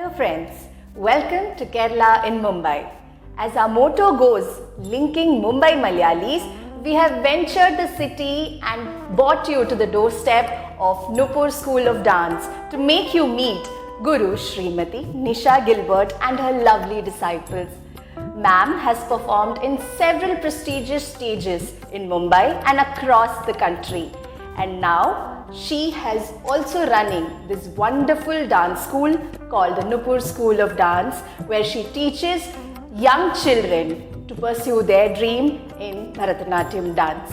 Hello friends, welcome to Kerala in Mumbai. As our motto goes, linking Mumbai Malayalis, we have ventured the city and brought you to the doorstep of Nupur School of Dance to make you meet Guru Srimati Nisha Gilbert and her lovely disciples. Ma'am has performed in several prestigious stages in Mumbai and across the country. And now she has also running this wonderful dance school called the Nupur School of Dance, where she teaches young children to pursue their dream in Bharatanatyam dance.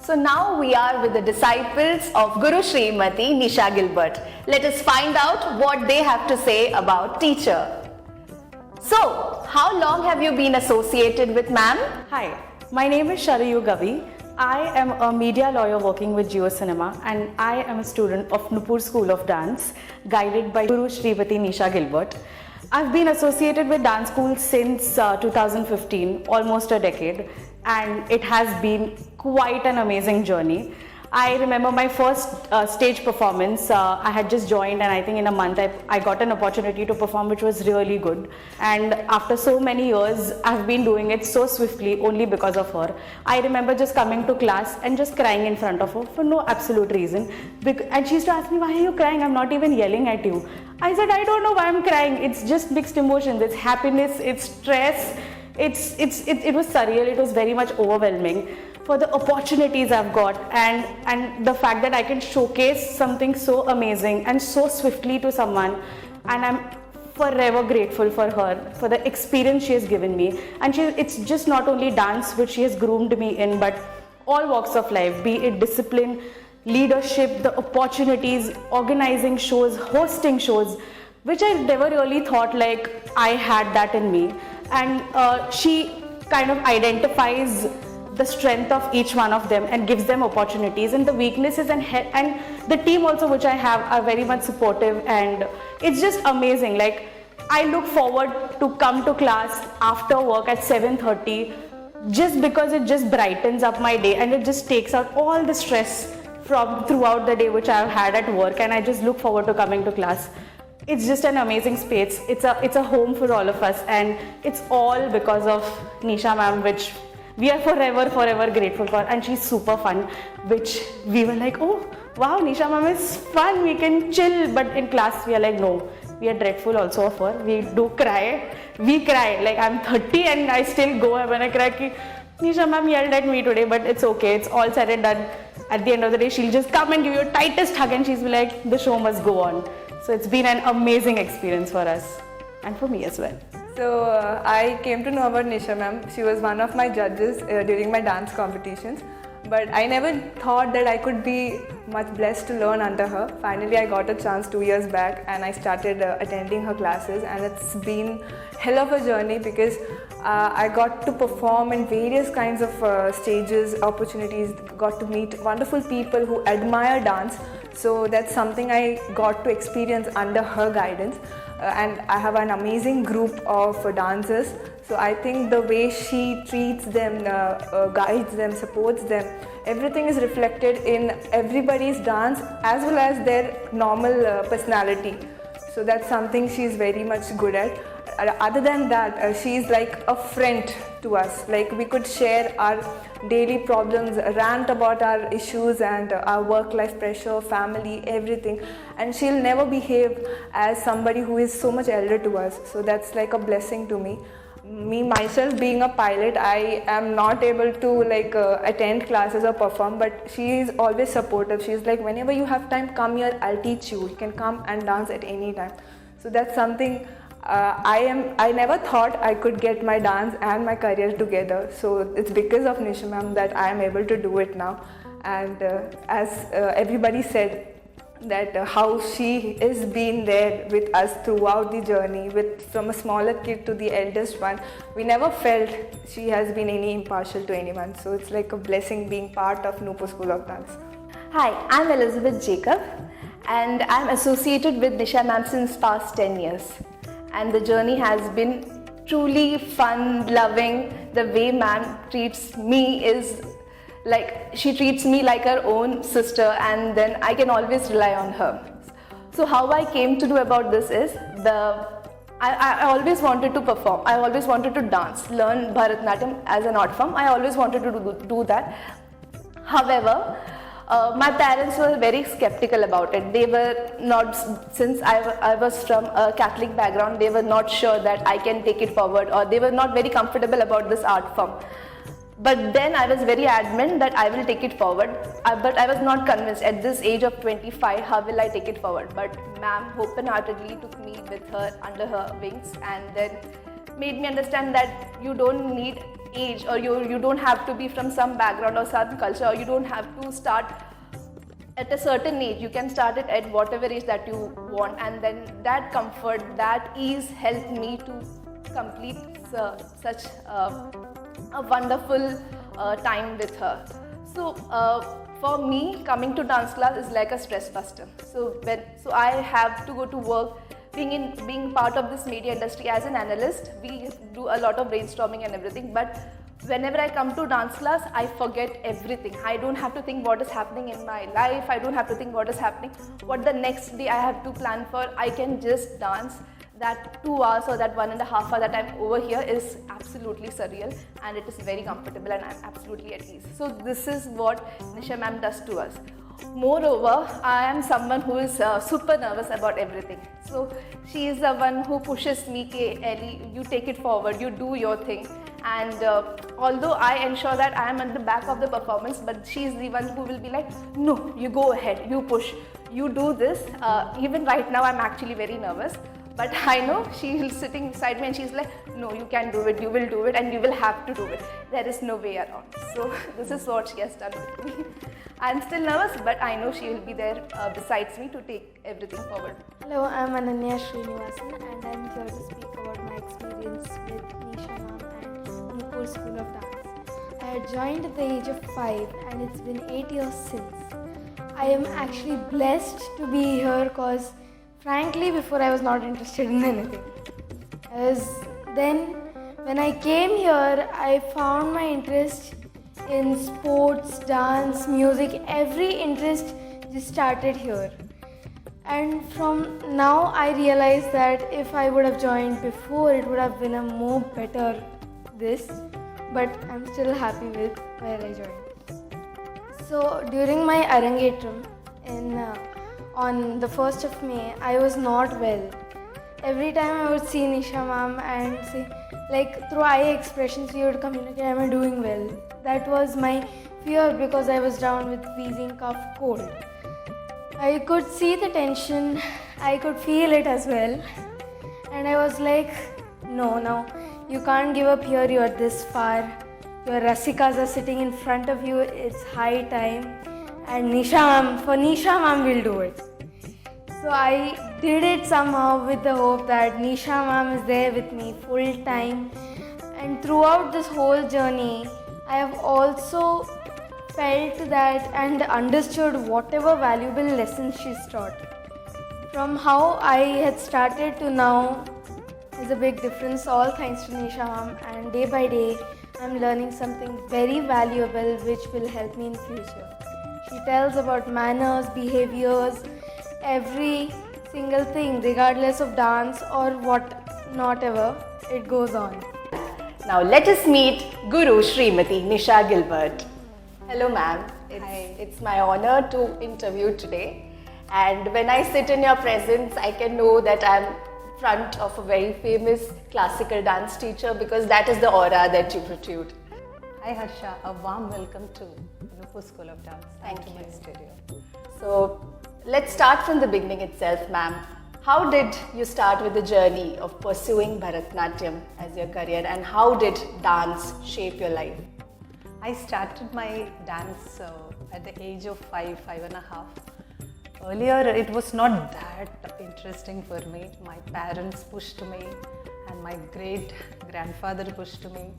So now we are with the disciples of Guru Srimati Nisha Gilbert. Let us find out what they have to say about teacher. So, how long have you been associated with ma'am? Hi, my name is Sharayu Gavi. I am a media lawyer working with Jio Cinema, and I am a student of Nupur School of Dance, guided by Guru Srimati Nisha Gilbert. I've been associated with dance school since 2015, almost a decade, and it has been quite an amazing journey. I remember my first stage performance. I had just joined, and I think in a month I got an opportunity to perform, which was really good. And after so many years, I've been doing it so swiftly only because of her. I remember just coming to class and just crying in front of her for no absolute reason. And she used to ask me, "Why are you crying? I'm not even yelling at you." I said, "I don't know why I'm crying. It's just mixed emotions. It's happiness, it's stress. It was surreal. It was very much overwhelming for the opportunities I've got and the fact that I can showcase something so amazing and so swiftly to someone, and I'm forever grateful for her, for the experience she has given me. And it's just not only dance which she has groomed me in, but all walks of life, be it discipline, leadership, the opportunities, organizing shows, hosting shows, which I never really thought like I had that in me. And she kind of identifies the strength of each one of them and gives them opportunities, and the weaknesses and the team also which I have are very much supportive, and it's just amazing. Like, I look forward to come to class after work at 7:30 just because it just brightens up my day and it just takes out all the stress from throughout the day which I've had at work, and I just look forward to coming to class. It's just an amazing space. It's a home for all of us, and it's all because of Nisha ma'am, which we are forever grateful for. And she's super fun, which we were like, oh wow, Nisha ma'am is fun, we can chill. But in class we are like, no, we are dreadful also of her. We do cry. We cry. Like, I'm 30 and I still go when I cry ki Nisha ma'am yelled at me today, but it's okay. It's all said and done. At the end of the day, she'll just come and give you a tightest hug, and she's like, the show must go on. So it's been an amazing experience for us and for me as well. So I came to know about Nisha ma'am. She was one of my judges during my dance competitions, but I never thought that I could be much blessed to learn under her. Finally, I got a chance 2 years back, and I started attending her classes, and it's been hell of a journey because I got to perform in various kinds of stages, opportunities, got to meet wonderful people who admire dance. So that's something I got to experience under her guidance. And I have an amazing group of dancers. So I think the way she treats them, guides them, supports them, everything is reflected in everybody's dance as well as their normal personality. So that's something she's very much good at. Other than that, she's like a friend to us. Like we could share our daily problems, rant about our issues and our work-life pressure, family, everything. And she'll never behave as somebody who is so much elder to us. So that's like a blessing to me. Me myself being a pilot, I am not able to attend classes or perform, but she is always supportive. She's like, whenever you have time, come here, I'll teach you. You can come and dance at any time. So that's something I never thought I could get my dance and my career together. So it's because of Nisha ma'am that I am able to do it now. And as everybody said, that how she is been there with us throughout the journey, from a smaller kid to the eldest one. We never felt she has been any impartial to anyone. So it's like a blessing being part of Nupur School of Dance. Hi, I'm Elizabeth Jacob and I'm associated with Nisha ma'am since past 10 years. And the journey has been truly fun, loving. The way ma'am treats me is like, she treats me like her own sister, and then I can always rely on her. So how I came to do about this is, I always wanted to perform, I always wanted to dance, learn Bharatanatyam as an art form. I always wanted to do that. However, my parents were very skeptical about it. They were not, since I was from a Catholic background, they were not sure that I can take it forward, or they were not very comfortable about this art form. But then I was very adamant that I will take it forward, but I was not convinced at this age of 25, how will I take it forward. But ma'am open-heartedly took me with her under her wings and then made me understand that you don't need age, or you don't have to be from some background or some culture, or you don't have to start at a certain age. You can start it at whatever age that you want, and then that comfort, that ease helped me to complete such a wonderful time with her. So for me, coming to dance class is like a stress buster. So I have to go to work. Being part of this media industry as an analyst, we do a lot of brainstorming and everything, but whenever I come to dance class, I forget everything. I don't have to think what is happening in my life. I don't have to think what is happening, what the next day I have to plan for. I can just dance. That 2 hours or that 1.5 hours that I'm over here is absolutely surreal, and it is very comfortable, and I'm absolutely at ease. So this is what Nisha ma'am does to us. Moreover, I am someone who is super nervous about everything. So she is the one who pushes me, "Ke Ellie, you take it forward, you do your thing." And although I ensure that I am at the back of the performance, but she is the one who will be like, "No, you go ahead, you push, you do this." Even right now, I'm actually very nervous. But I know she is sitting beside me and she's like, "No, you can do it, you will do it, and you will have to do it. There is no way around." So this is what she has done with me. I'm still nervous, but I know she will be there besides me to take everything forward. Hello, I'm Ananya Srinivasan and I'm here to speak about my experience with Nisha ma'am and Nupur School of Dance. I had joined at the age of 5 and it's been 8 years since. I am actually blessed to be here because frankly, before I was not interested in anything. When I came here, I found my interest in sports, dance, music, every interest just started here. And from now, I realized that if I would have joined before, it would have been a more better this. But I'm still happy with where I joined. So during my Arangetram on the 1st of May, I was not well. Every time I would see Nisha ma'am and say, like through eye expressions, she would communicate, "Am I doing well?" That was my fear because I was down with wheezing, cough, cold. I could see the tension, I could feel it as well. And I was like, no, you can't give up here, you are this far. Your Rasikas are sitting in front of you, it's high time. And for Nisha ma'am will do it. So I did it somehow with the hope that Nisha ma'am is there with me full time. And throughout this whole journey, I have also felt that and understood whatever valuable lessons she's taught. From how I had started to now is a big difference, all thanks to Nisha ma'am, and day by day I'm learning something very valuable which will help me in future. She tells about manners, behaviors, every single thing regardless of dance or what not ever, it goes on. Now let us meet Guru Srimati Nisha Gilbert. Hello ma'am, it's my honor to interview today, and when I sit in your presence I can know that I'm front of a very famous classical dance teacher because that is the aura that you protrude. Hi Harsha, a warm welcome to Nupur School of Dance. Thank to you. my studio. So let's start from the beginning itself, ma'am. How did you start with the journey of pursuing Bharatanatyam as your career, and how did dance shape your life? I started my dance at the age of 5.5. Earlier it was not that interesting for me. My parents pushed me and my great grandfather pushed me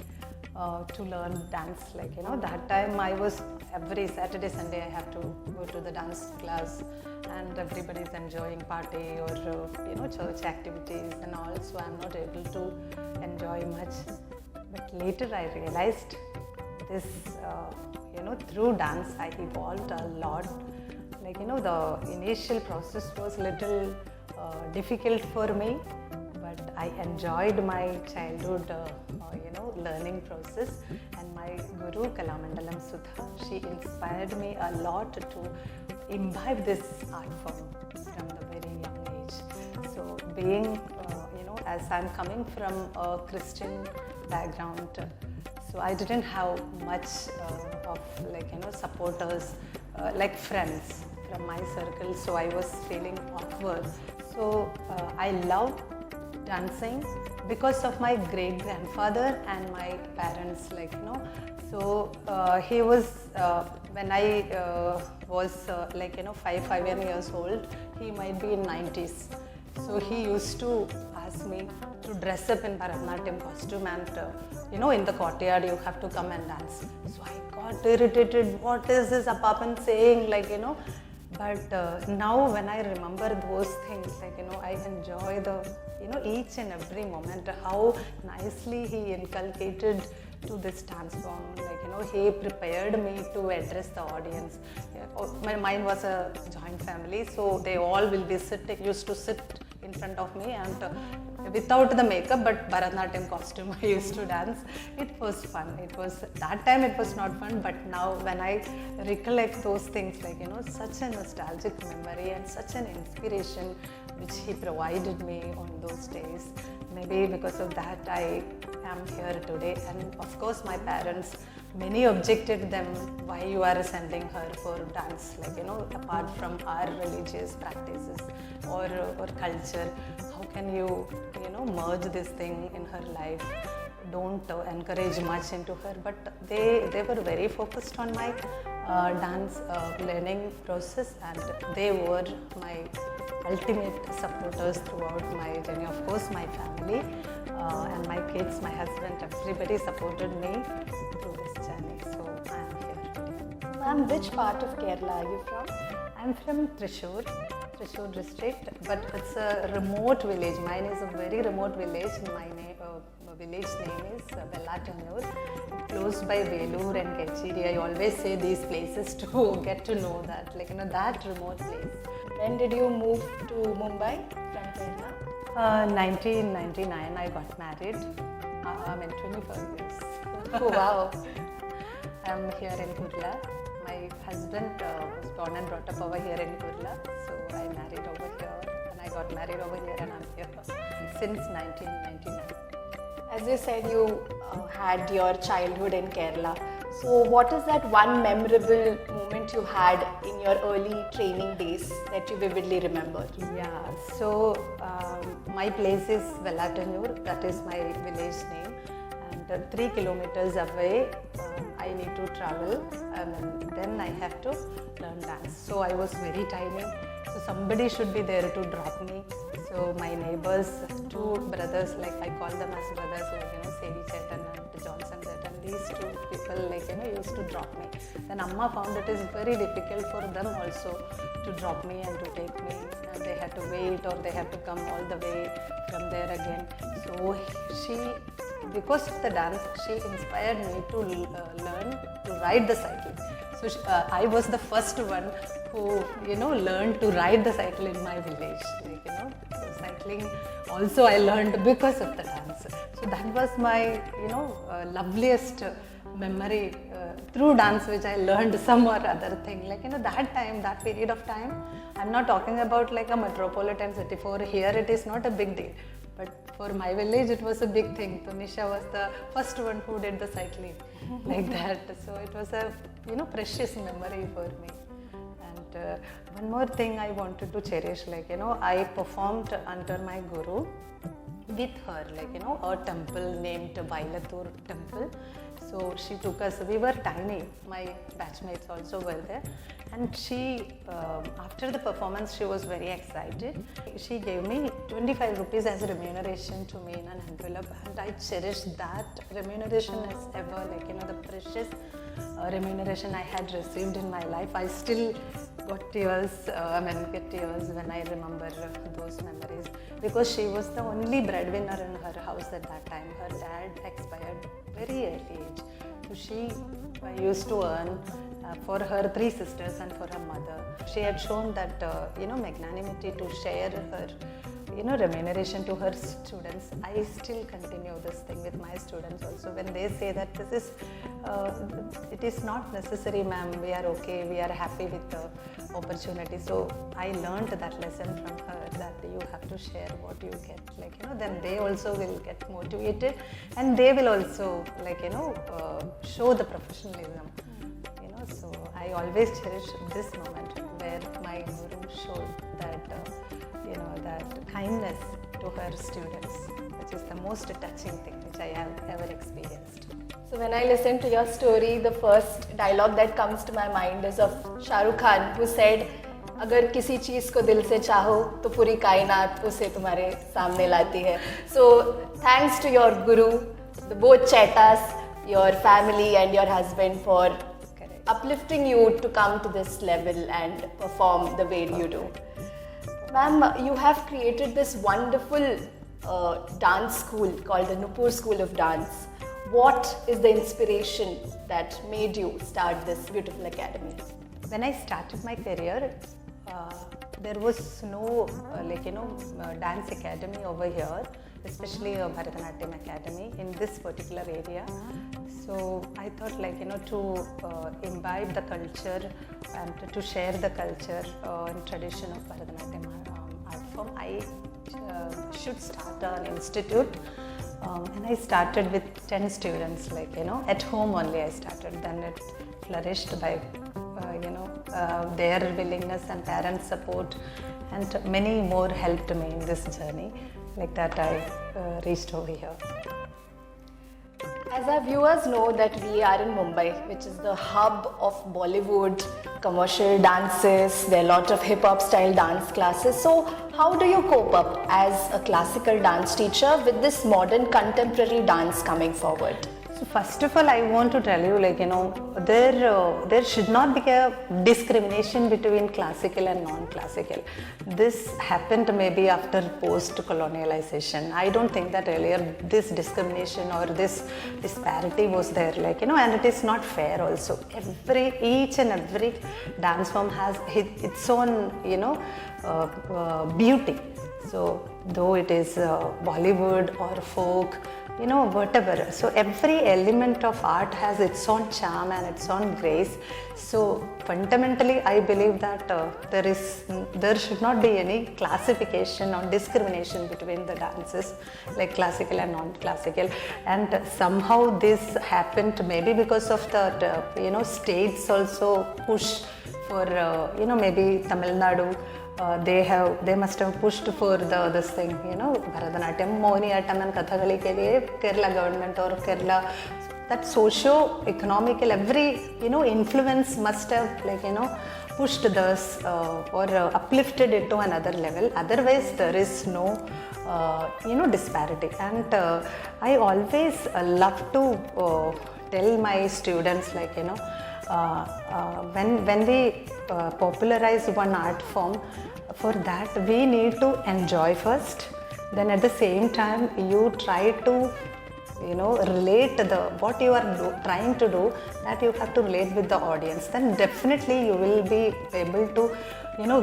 to learn dance. That time I was every Saturday, Sunday I have to go to the dance class and everybody is enjoying party or church activities and all, so I'm not able to enjoy much. But later I realized this, through dance I evolved a lot. The initial process was little difficult for me, but I enjoyed my childhood, learning process, and my Guru Kalamandalam Sudha, she inspired me a lot to imbibe this art form from the very young age. So being, as I'm coming from a Christian background, so I didn't have much of supporters, like friends from my circle, so I was feeling awkward. So I loved dancing because of my great grandfather and my parents, so he was, when I was 5 years old, he might be in 90s. So he used to ask me to dress up in Bharatanatyam costume and in the courtyard you have to come and dance. So I got irritated, what is this Appapan saying, but now when I remember those things, I enjoy the, each and every moment, how nicely he inculcated to this dance form, he prepared me to address the audience. Mine was a joint family, so they all will be used to sit in front of me and without the makeup, but Bharatanatyam costume I used to dance. It was fun. That time it was not fun, but now when I recollect those things, such a nostalgic memory and such an inspiration which he provided me on those days. Maybe because of that I am here today. And of course my parents, many objected them, why you are sending her for dance, apart from our religious practices or culture, how can you merge this thing in her life, don't encourage much into her. But they were very focused on my dance learning process, and they were my ultimate supporters throughout my journey. Of course my family and my kids, my husband, everybody supported me through this journey. So I am here today. Ma'am, which part of Kerala are you from? I am from Thrissur district, but it's a remote village. Mine is a very remote village. My village name is Bharatanatyam, close by Velur and Kechiri. I always say these places to get to know that, that remote place. When did you move to Mumbai from Kerala? 1999 I got married. I'm in 25 years. Oh wow. I'm here in Kurla. My husband was born and brought up over here in Kurla, so I married over here and I got married over here, and I'm here since 1999. As you said, you had your childhood in Kerala. So what is that one memorable moment you had in your early training days that you vividly remember? Yeah, so my place is Bharatanatyam, that is my village name, and 3 kilometers away I need to travel, and then I have to learn dance. So I was very tiny, so somebody should be there to drop me. So my neighbors, 2 brothers, I call them as brothers, Sevi Chetan and Johnson Chetan, these 2 people used to drop me. Then Amma found it is very difficult for them also to drop me and to take me, and they had to wait or they had to come all the way from there again. So because of the dance, she inspired me to learn to ride the cycle. So I was the first one who learned to ride the cycle in my village. settling also I learned because of the dance. So that was my, loveliest memory through dance, which I learned some or other thing. Like, that time, that period of time, I'm not talking about like a metropolitan city. For here, it is not a big deal. But for my village, it was a big thing. So Nisha was the first one who did the cycling like that. So it was a, precious memory for me. And one more thing I wanted to cherish, like, I performed under my guru with her, like, a temple named Bailatur temple. So she took us, we were tiny, my batchmates also were there, and she, after the performance, she was very excited. She gave me 25 rupees as a remuneration to me in an envelope, and I cherish that remuneration as ever, like, the precious remuneration I had received in my life. I still get tears when I remember those memories, because she was the only breadwinner in her house at that time. Her dad expired very early age. So she used to earn for her 3 sisters and for her mother. She had shown that, magnanimity to share her, remuneration to her students. I still continue this thing with my students also. When they say that this is, it is not necessary, ma'am, we are okay, we are happy with the opportunity. So I learned that lesson from her, that you have to share what you get, like, then they also will get motivated, and they will also, like, show the professionalism. So I always cherish this moment where my guru showed that, that kindness to her students, which is the most touching thing which I have ever experienced. So when I listen to your story, the first dialogue that comes to my mind is of Shah Rukh Khan, who said, अगर किसी चीज़ को दिल से चाहो तो पूरी कायनात उसे तुम्हारे सामने लाती है. So thanks to your guru, both Chetas, your family and your husband, for uplifting you to come to this level and perform the way you do. Ma'am, you have created this wonderful dance school called the Nupur School of Dance. What is the inspiration that made you start this beautiful academy? When I started my career, there was no dance academy over here, especially a Bharatanatyam academy in this particular area. So I thought, to imbibe the culture and to share the culture and tradition of Bharatanatyam art form, I should start an institute. And I started with 10 students, at home only I started. Then it flourished by, their willingness and parents' support, and many more helped me in this journey. Like that, I reached over here. As our viewers know that we are in Mumbai, which is the hub of Bollywood, commercial dances, there are a lot of hip-hop style dance classes. So how do you cope up as a classical dance teacher with this modern contemporary dance coming forward? So first of all, I want to tell you, there should not be a discrimination between classical and non-classical. This happened maybe after post-colonialization. I don't think that earlier this discrimination or this disparity was there, and it is not fair also. Each and every dance form has its own, beauty. So though it is Bollywood or folk, whatever. So every element of art has its own charm and its own grace. So fundamentally, I believe that there should not be any classification or discrimination between the dances, like classical and non-classical. And somehow this happened maybe because of the states also push for maybe Tamil Nadu. They must have pushed for this thing, Bharatanatyam, Mohiniyattam and Kathakali ke liye Kerala government or Kerala, that socio-economical, every, influence must have, pushed this or uplifted it to another level. Otherwise, there is no, disparity. And I always love to tell my students, when we popularize one art form, for that we need to enjoy first. Then at the same time, you try to relate what you are trying to do, that you have to relate with the audience. Then definitely you will be able to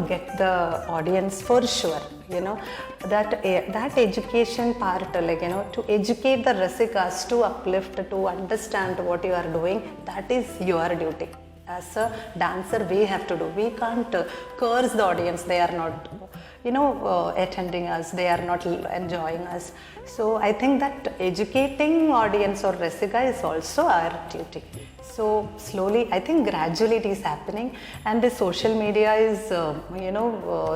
get the audience for sure. That education part, to educate the rasikas, to uplift, to understand what you are doing, that is your duty. As a dancer, we have to do. We can't curse the audience. They are not, attending us. They are not enjoying us. So I think that educating audience or rasika is also our duty. So slowly, I think gradually it is happening, and the social media is,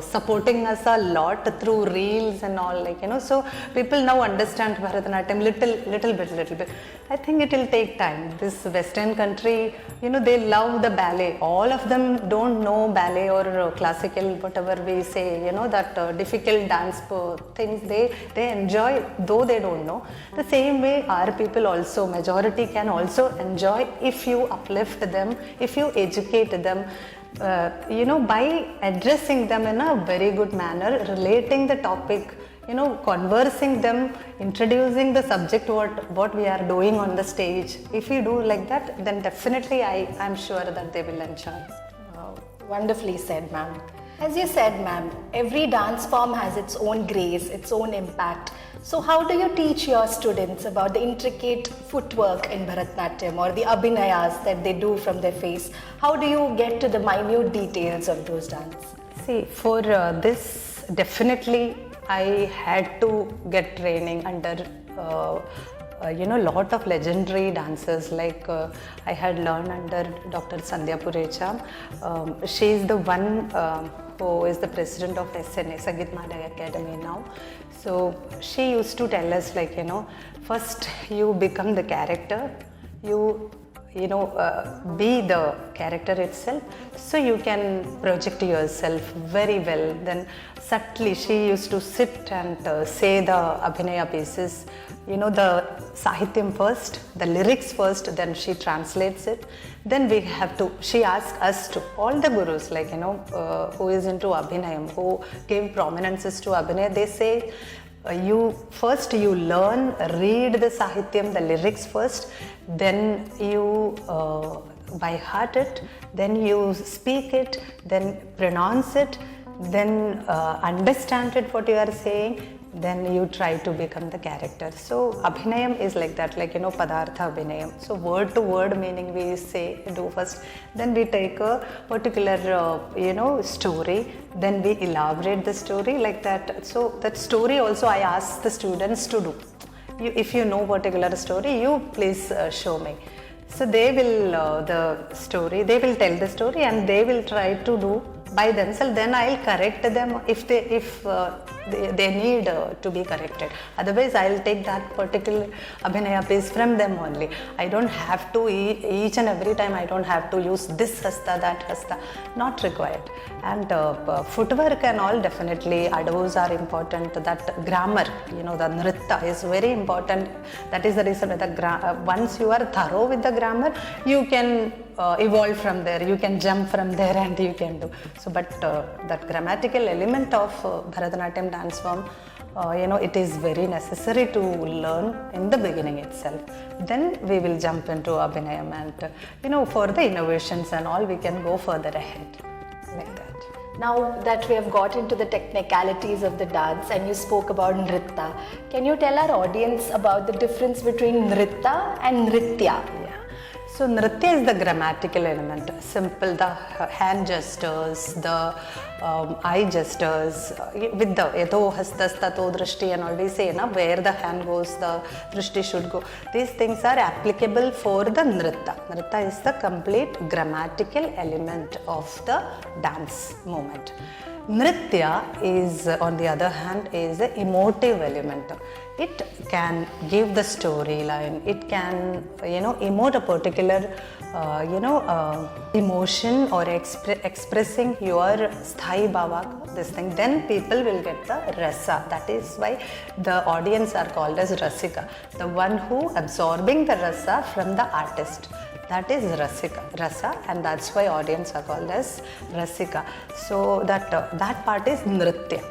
supporting us a lot through reels and all, so people now understand Bharatanatyam little bit. I think it will take time. This Western country, they love the ballet. All of them don't know ballet or classical, whatever we say, that difficult dance things, they enjoy, though they don't know. The same way our people also, majority can also enjoy if you uplift them, if you educate them, by addressing them in a very good manner, relating the topic, conversing them, introducing the subject, what we are doing on the stage. If we do like that, then definitely I'm sure that they will enjoy. Wonderfully said, ma'am. As you said, ma'am, every dance form has its own grace, its own impact. So how do you teach your students about the intricate footwork in Bharatanatyam or the abhinayas that they do from their face? How do you get to the minute details of those dances? See, for this, definitely I had to get training under lot of legendary dancers, like I had learned under Dr. Sandhya Purecha. She is the one who is the president of SNA, Sangeet Madhya Academy now. So she used to tell us, first you become the character, you be the character itself, so you can project yourself very well. Then subtly she used to sit and say the abhinaya pieces, the sahityam first, the lyrics first, then she translates it. Then she asks us to, all the gurus, who is into abhinayam, who gave prominences to abhinaya, they say, you learn, read the sahityam, the lyrics first, then you by heart it, then you speak it, then pronounce it, then understand it what you are saying, then you try to become the character. So abhinayam is like that, padartha abhinayam. So word to word meaning we do first, then we take a particular story, then we elaborate the story like that. So that story also I ask the students to do. If you know particular story, you please show me. So they will they will tell the story and they will try to do by themselves. Then I'll correct them if they need to be corrected. Otherwise, I'll take that particular abhinaya piece from them only. I don't have to each and every time. I don't have to use this hasta, that hasta. Not required. And footwork and all, definitely adavus are important. That grammar, the nritta is very important. That is the reason that once you are thorough with the grammar, you can evolve from there, you can jump from there and you can do. So, but that grammatical element of Bharatanatyam dance form, it is very necessary to learn in the beginning itself. Then we will jump into abhinayam and, for the innovations and all, we can go further ahead like that. Now that we have got into the technicalities of the dance and you spoke about nritta, can you tell our audience about the difference between nritta and nritya? Yeah. So nritya is the grammatical element, simple, the hand gestures, the eye gestures, with the edo, hastas, tato, drishti and all we say, where the hand goes, the drishti should go. These things are applicable for the nritta. Nritta is the complete grammatical element of the dance movement. Nritya is, on the other hand, is an emotive element. It can give the storyline, it can, emote a particular, emotion or expressing your sthai bhava, this thing. Then people will get the rasa. That is why the audience are called as rasika, the one who absorbing the rasa from the artist. That is rasa, and that's why audience are called as rasika. So that part is nritya.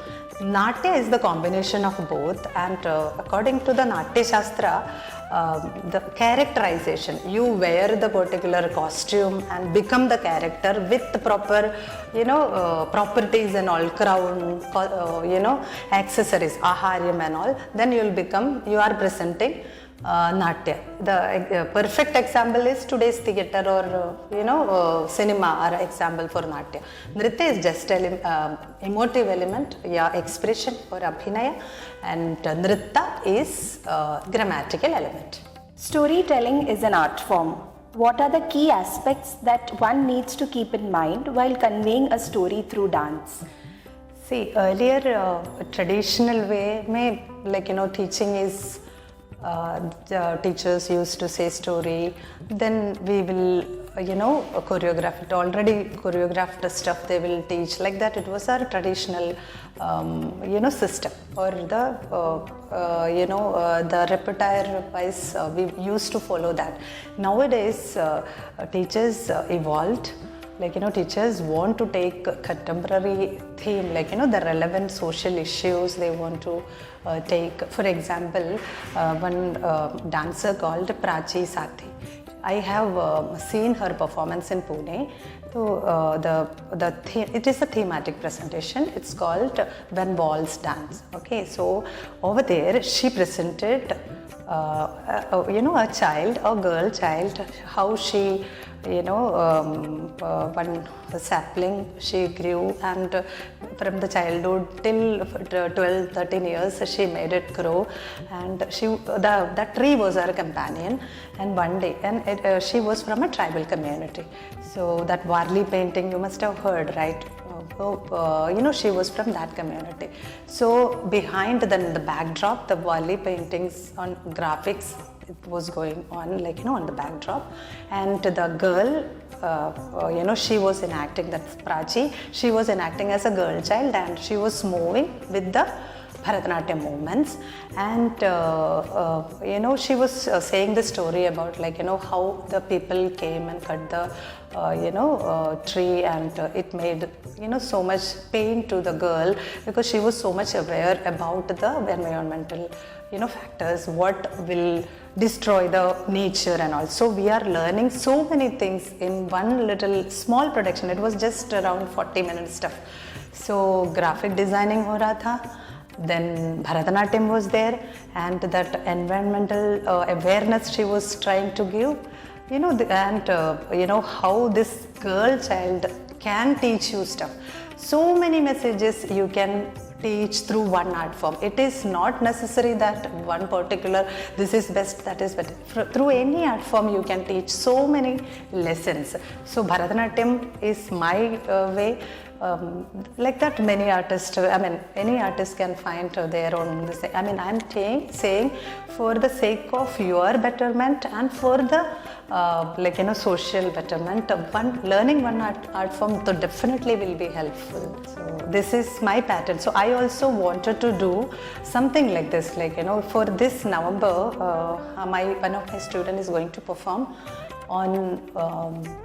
Natya is the combination of both, and according to the Natya Shastra, the characterization. You wear the particular costume and become the character with the proper, properties and all, crown, accessories, aharyam and all. Then you are presenting Natya. The perfect example is today's theatre or cinema are example for Natya. Nritya is just emotive element, expression or abhinaya, and Nritta is grammatical element. Storytelling is an art form. What are the key aspects that one needs to keep in mind while conveying a story through dance? See, earlier traditional way, teaching is the teachers used to say story, then we will choreograph it, already choreographed stuff they will teach, like that. It was our traditional system, or the repertoire wise we used to follow that. Nowadays teachers evolved. Teachers want to take contemporary theme, the relevant social issues they want to take. For example, one dancer called Prachi Sathi. I have seen her performance in Pune. So the theme, it is a thematic presentation. It's called When Walls Dance. Okay, so over there she presented a child, a girl child, how she one sapling she grew, and from the childhood till 12-13 years she made it grow, and that tree was her companion. And one day, and she was from a tribal community, so that Varli painting you must have heard, right? She was from that community. So behind the backdrop, the Varli paintings on graphics, it was going on on the backdrop, and the girl, she was enacting, that Prachi, she was enacting as a girl child, and she was moving with the Bharatanatyam movements, and she was saying the story about how the people came and cut the tree, and it made so much pain to the girl, because she was so much aware about the environmental factors, what will destroy the nature and all. So we are learning so many things in one little small production. It was just around 40 minutes stuff. So graphic designing ho raha tha, then Bharatanatyam was there, and that environmental awareness she was trying to give, how this girl child can teach you stuff. So many messages you can teach through one art form. It is not necessary that one particular, this is best, that is better. Through any art form you can teach so many lessons. So Bharatanatyam is my way. Like that, many artists, any artist can find their own. I'm saying for the sake of your betterment and for the social betterment, learning one art form so definitely will be helpful. So this is my pattern. So I also wanted to do something like this, for this November, one of my students is going to perform on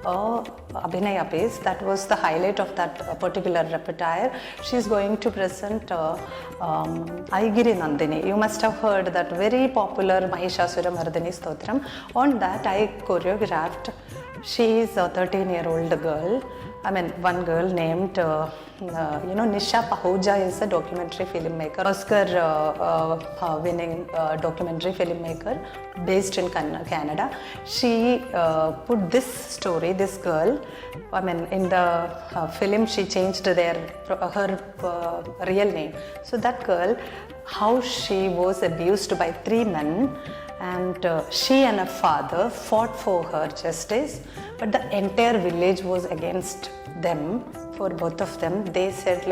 Abhinaya base. That was the highlight of that particular repertoire. She is going to present Aigiri Nandini. You must have heard that very popular Mahishasura Mardini Stotram. On that I choreographed. She is a 13-year-old girl. One girl named Nisha Pahuja is a documentary filmmaker, Oscar winning documentary filmmaker based in Canada. She put this story, this girl, in the film she changed her real name. So that girl, how she was abused by 3 men, and she and her father fought for her justice, but the entire village was against them, for both of them. They said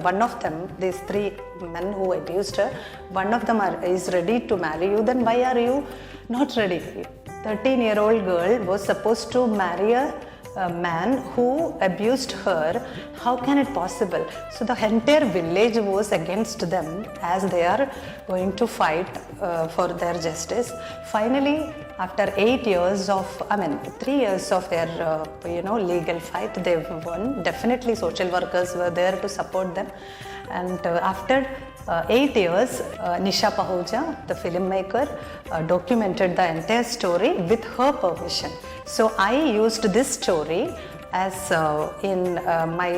one of them, these 3 men who abused her, one of them is ready to marry you, then why are you not ready? 13-year-old girl was supposed to marry a man who abused her. How can it possible? So the entire village was against them, as they are going to fight for their justice. Finally, after 8 years of, 3 years of their legal fight, they won. Definitely social workers were there to support them. And after 8 years, Nisha Pahuja, the filmmaker, documented the entire story with her permission. So I used this story as in my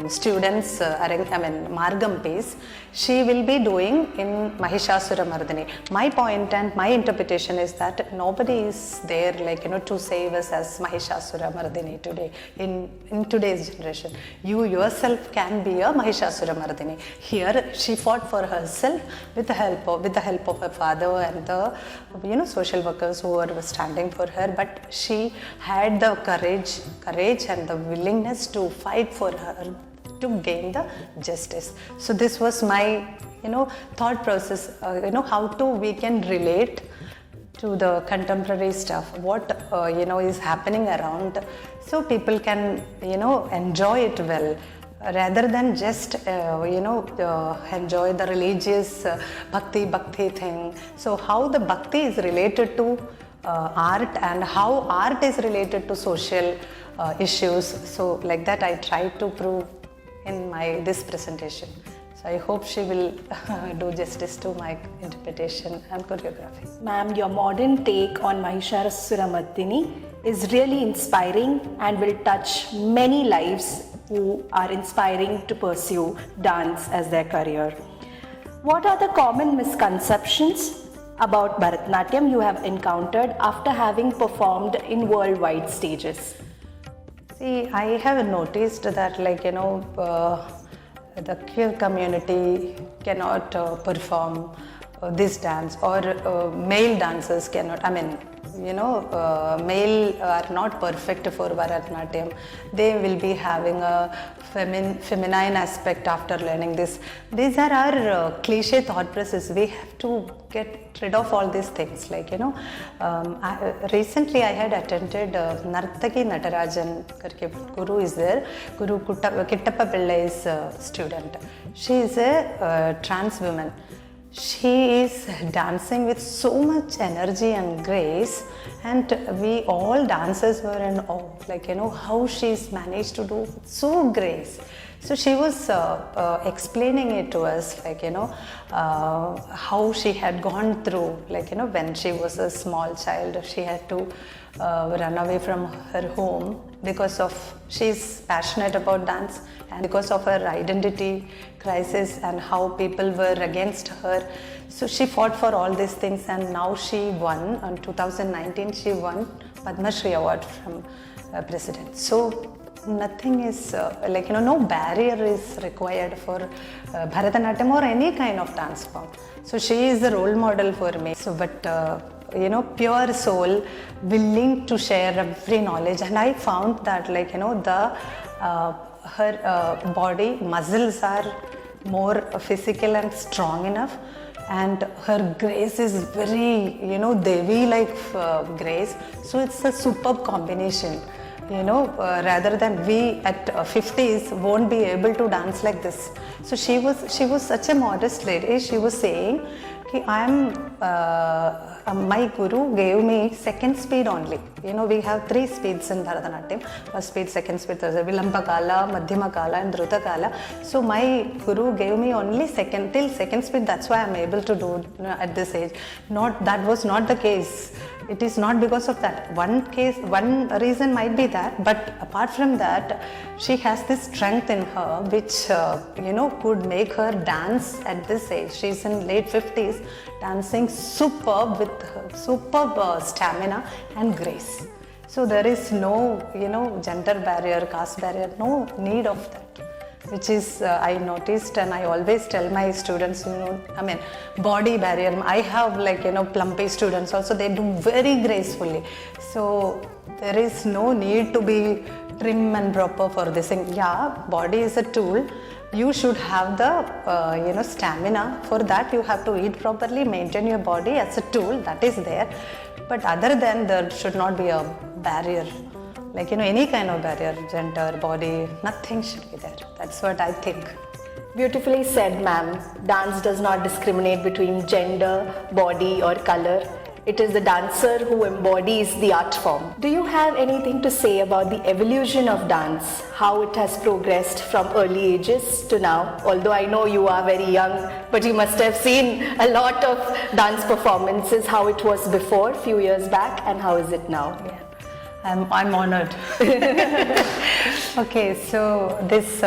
students' Margam piece. She will be doing in Mahishasura Mardini. My point and my interpretation is that nobody is there to save us as Mahishasura Mardini today, in today's generation. You yourself can be a Mahishasura Mardini. Here she fought for herself with the help of her father and the social workers who were standing for her, but she had the courage and the willingness to fight for her to gain the justice. So this was my thought process, how we can relate to the contemporary stuff, what is happening around, so people can enjoy it well, rather than just enjoy the religious bhakti thing. So how the bhakti is related to art and how art is related to social issues. So like that I try to prove in this presentation. So I hope she will do justice to my interpretation and choreography. Ma'am, your modern take on Mahishasura Mardini is really inspiring and will touch many lives who are inspiring to pursue dance as their career. What are the common misconceptions about Bharatanatyam you have encountered after having performed in worldwide stages? See, I have noticed that the queer community cannot perform this dance, or male dancers cannot. Male are not perfect for Bharatanatyam. They will be having a feminine aspect after learning this. These are our cliche thought process. We have to get rid of all these things. Recently I had attended Nartaki Natarajan Guru is there. Guru Kittappa Pillai's student. She is a trans woman. She is dancing with so much energy and grace, and we all dancers were in awe, how she's managed to do so grace. So she was explaining it to us, how she had gone through, when she was a small child, she had to run away from her home because of she's passionate about dance, and because of her identity crisis and how people were against her. So she fought for all these things, and now she won. In 2019 she won Padma Shri Award from President. So nothing is no barrier is required for Bharatanatyam or any kind of dance form. So she is the role model for me. So but pure soul, willing to share every knowledge, and I found that her body muscles are more physical and strong enough, and her grace is very Devi like grace. So it's a superb combination. Rather than we at 50s won't be able to dance like this. So she was such a modest lady. She was saying, my guru gave me second speed only. We have 3 speeds in Bharatanatyam. First speed, second speed, Vilamba Kala, Madhyama Kala and Dhruta Kala. So my guru gave me only till second speed. That's why I'm able to do at this age. That was not the case. It is not because of that. One reason might be that, but apart from that, she has this strength in her which could make her dance at this age. She's in late 50s, dancing superb with superb stamina and grace. So there is no gender barrier, caste barrier, no need of that. Which is I noticed, and I always tell my students, body barrier. I have plumpy students also, they do very gracefully. So there is no need to be trim and proper for this thing. Yeah, body is a tool. You should have the stamina. For that you have to eat properly, maintain your body as a tool, that is there. But other than there should not be a barrier. Any kind of barrier, gender, body, nothing should be there. That's what I think. Beautifully said, ma'am. Dance does not discriminate between gender, body or color. It is the dancer who embodies the art form. Do you have anything to say about the evolution of dance, how it has progressed from early ages to now? Although I know you are very young, but you must have seen a lot of dance performances, how it was before, few years back, and how is it now? Yeah. I'm honored. Okay, so this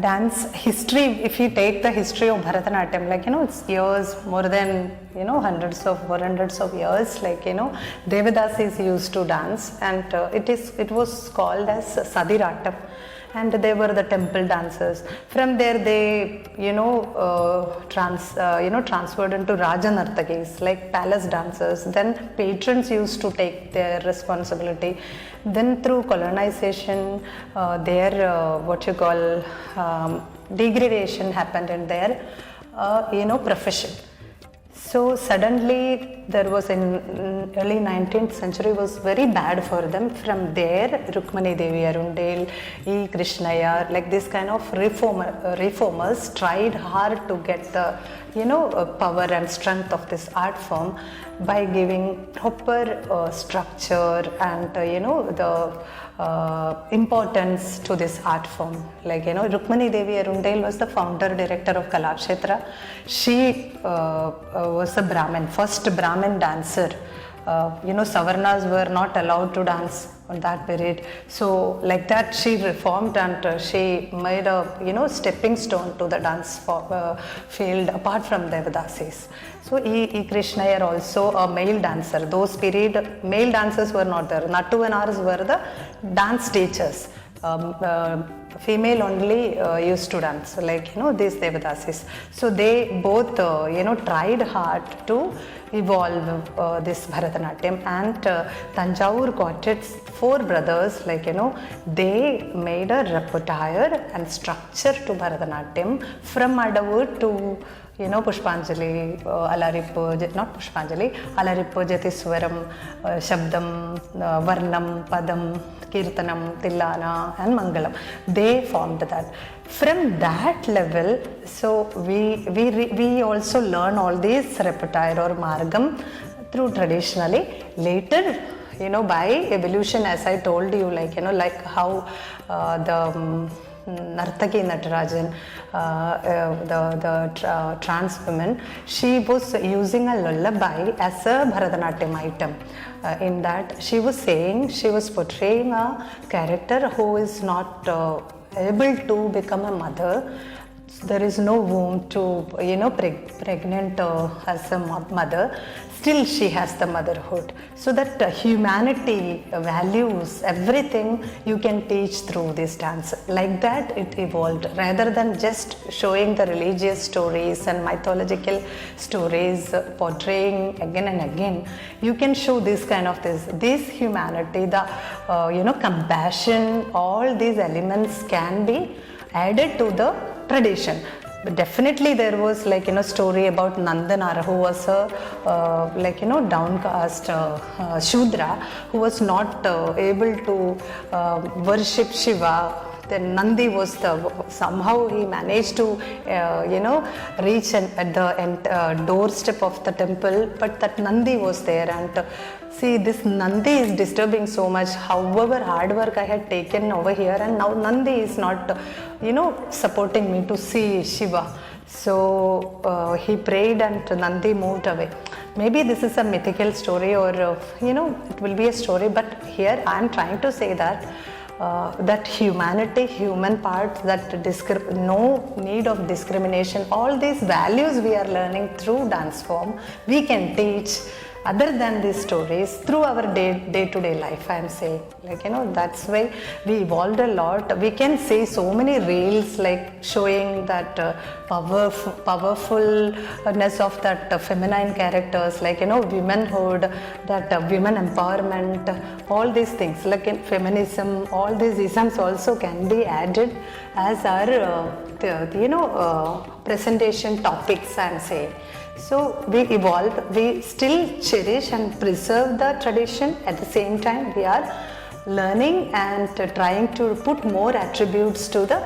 dance history, if you take the history of Bharatanatyam, like, it's years, more than, hundreds of years, like, Devadasis used to dance, and it was called as Sadiratam, and they were the temple dancers. From there they, transferred into Rajanartakis, like palace dancers. Then patrons used to take their responsibility. Then through colonization, degradation happened in their, profession. So suddenly there was in early 19th century was very bad for them. From there, Rukmani Devi Arundel, E. Krishnaya, like this kind of reformers tried hard to get the power and strength of this art form by giving proper structure and the importance to this art form. Like, Rukmani Devi Arundel was the founder director of Kalakshetra. She was a Brahmin, first Brahmin dancer. Savarnas were not allowed to dance on that period. So like that she reformed, and she made a stepping stone to the dance field apart from Devadasis. So E. Krishnaya also a male dancer. Those period male dancers were not there. Nattu and ours were the dance teachers. Female only used to dance, like these Devadasis. So they both tried hard to evolve this Bharatanatyam, and Tanjavur got its 4 brothers, like they made a repertoire and structure to Bharatanatyam from Adavur to Pushpanjali, Alarippu, not Pushpanjali, Alarippu, Jatiswaram, Shabdam, Varnam, Padam, Kirtanam, Tillana and Mangalam. They formed that. From that level, so we also learn all these repertoire or margam through traditionally. Later, by evolution, as I told you, like, like how the Nartaki Natarajan, the trans woman, she was using a lullaby as a Bharatanatyam item. In that she was saying, she was portraying a character who is not able to become a mother. There is no womb to pregnant as a mother. Still she has the motherhood. So that humanity, values, everything you can teach through this dance. Like that it evolved, rather than just showing the religious stories and mythological stories, portraying again and again. You can show this kind of this humanity, the compassion, all these elements can be added to the tradition. But definitely there was story about Nandanara, who was a downcast Shudra, who was not able to worship Shiva. Then Nandi was somehow he managed to reach at the doorstep of the temple, but that Nandi was there, and see, this Nandi is disturbing so much. However hard work I had taken over here, and now Nandi is not supporting me to see Shiva. So he prayed and Nandi moved away. Maybe this is a mythical story, or it will be a story, but here I am trying to say that that humanity, human part, that no need of discrimination, all these values we are learning through dance form, we can teach other than these stories through our day-to-day life. I am saying, that's why we evolved a lot. We can see so many reels like showing that powerfulness of that feminine characters, like womanhood, that women empowerment, all these things like in feminism, all these isms also can be added as our presentation topics, I am saying. So we evolve, we still cherish and preserve the tradition. At the same time, we are learning and trying to put more attributes to the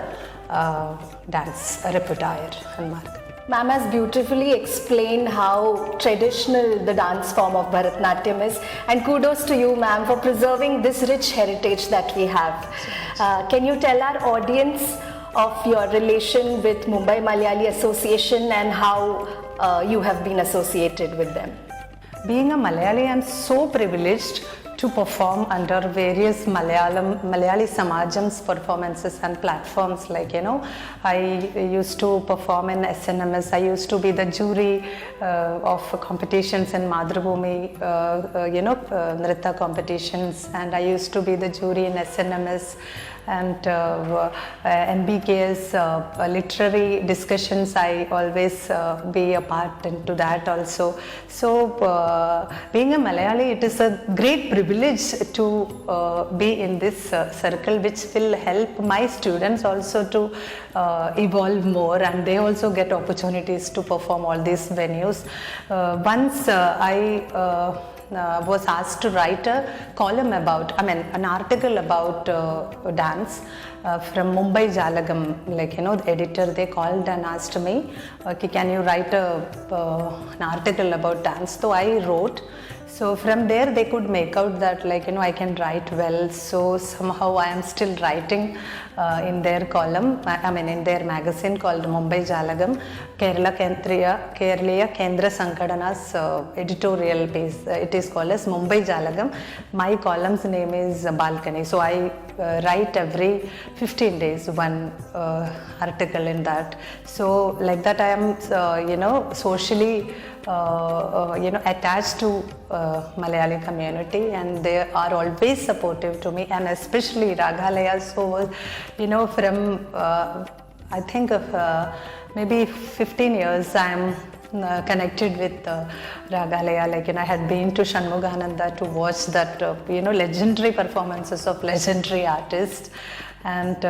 dance repertoire and mark. Ma'am has beautifully explained how traditional the dance form of Bharatanatyam is, and kudos to you, ma'am, for preserving this rich heritage that we have. Can you tell our audience of your relation with Mumbai Malayali Association and how you have been associated with them? Being a Malayali, I'm so privileged to perform under various Malayali Samajam's performances and platforms. Like, I used to perform in SNMS. I used to be the jury of competitions in Madhrubhumi, Nrita competitions, and I used to be the jury in SNMS and MBK's literary discussions. I always be a part into that also. So being a Malayali, it is a great privilege to be in this circle, which will help my students also to evolve more, and they also get opportunities to perform all these venues. Once I was asked to write a column about, an article about dance from Mumbai Jalagam. The editor, they called and asked me, okay, can you write an article about dance? So I wrote. So from there they could make out that I can write well. So somehow I am still writing in their column, in their magazine called Mumbai Jalagam, Kerala Kendra Sankadana's editorial piece. It is called as Mumbai Jalagam. My column's name is Balcony. So I write every 15 days one article in that. So like that I am socially attached to Malayali community, and they are always supportive to me, and especially Raghalaya. So from I think of maybe 15 years I am connected with Raghalaya. I had been to Shanmugananda to watch that legendary performances of legendary artists, and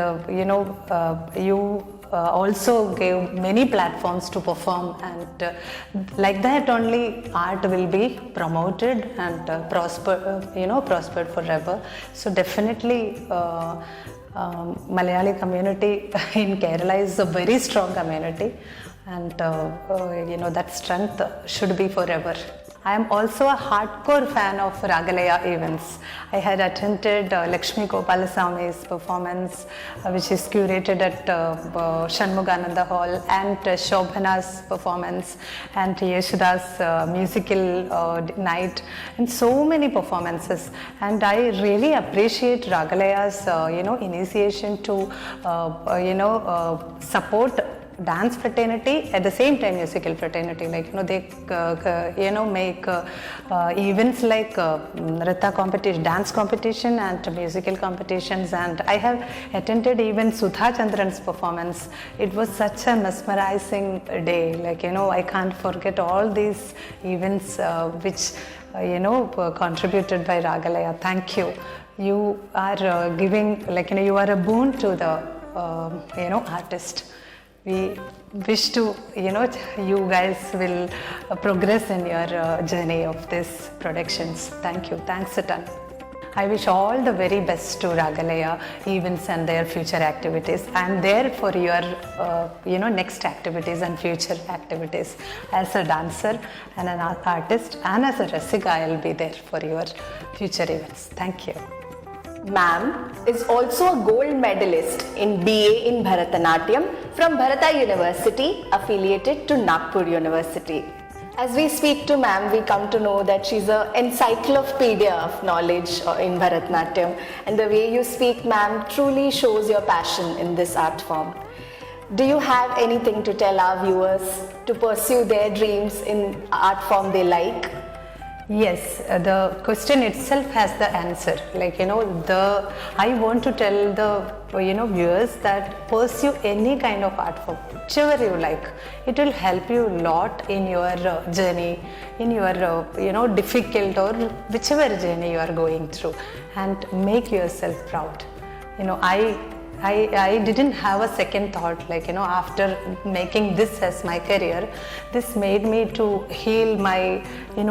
you also gave many platforms to perform, and like that only art will be promoted and prospered forever. So definitely Malayali community in Kerala is a very strong community, and that strength should be forever. I am also a hardcore fan of Ragalaya events. I had attended Lakshmi Gopalaswamy's performance, which is curated at Shanmugananda Hall, and Shobhana's performance, and Yeshuda's musical night, and so many performances. And I really appreciate Ragalaya's initiation to support dance fraternity at the same time musical fraternity. They make events like Nrita competition, dance competition and musical competitions, and I have attended even Sudha Chandran's performance. It was such a mesmerizing day. I can't forget all these events which contributed by Ragalaya. Thank you. You are giving, you are a boon to the artist. We wish to, you guys will progress in your journey of these productions. Thank you. Thanks a ton. I wish all the very best to Ragalaya events and their future activities. I am there for your, next activities and future activities. As a dancer and an artist and as a Rasika, I will be there for your future events. Thank you. Ma'am is also a gold medalist in BA in Bharatanatyam from Bharata University, affiliated to Nagpur University. As we speak to ma'am, we come to know that she's an encyclopedia of knowledge in Bharatanatyam, and the way you speak, ma'am, truly shows your passion in this art form. Do you have anything to tell our viewers to pursue their dreams in art form they like? Yes, the question itself has the answer. I want to tell the viewers that pursue any kind of art form, whichever you like. It will help you a lot in your journey, in your difficult or whichever journey you are going through, and make yourself proud. I didn't have a second thought, after making this as my career, this made me to heal my,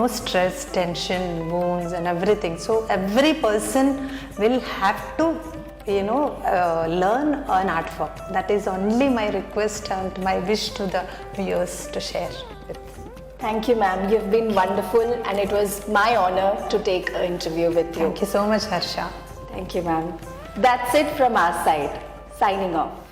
stress, tension, wounds and everything. So every person will have to learn an art form. That is only my request and my wish to the viewers to share with. Thank you, ma'am. You've been wonderful, and it was my honor to take an interview with you. Thank you so much, Harsha. Thank you, ma'am. That's it from our side. Signing off.